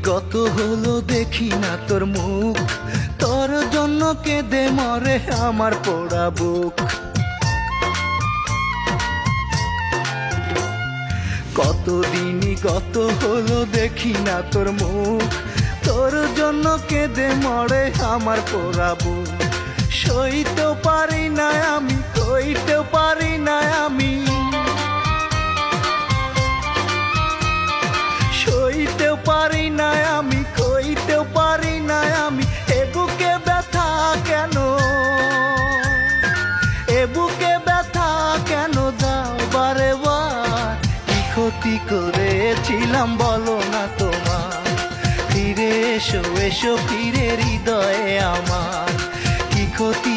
গত হলো দেখি না তোর মুখ, তোর জন্য কেঁদে মরে আমার পোড়া বুক। কতদিনই গত হলো দেখি না তোর মুখ, তোর জন্য কেঁদে মরে আমার পোড়া বুক। সইতেও পারি না আমি, কইতেও পারি না আমি, সইতেও পারি না আমি, কইতেও পারি না আমি। এ বুকে ব্যথা কেন, এ বুকে ব্যথা কেন দাও বারে বার? কি ক্ষতি করেছিলাম বলো না তোমার? ফিরে এসো, এসো ফিরে হৃদয়ে আমার। কি ক্ষতি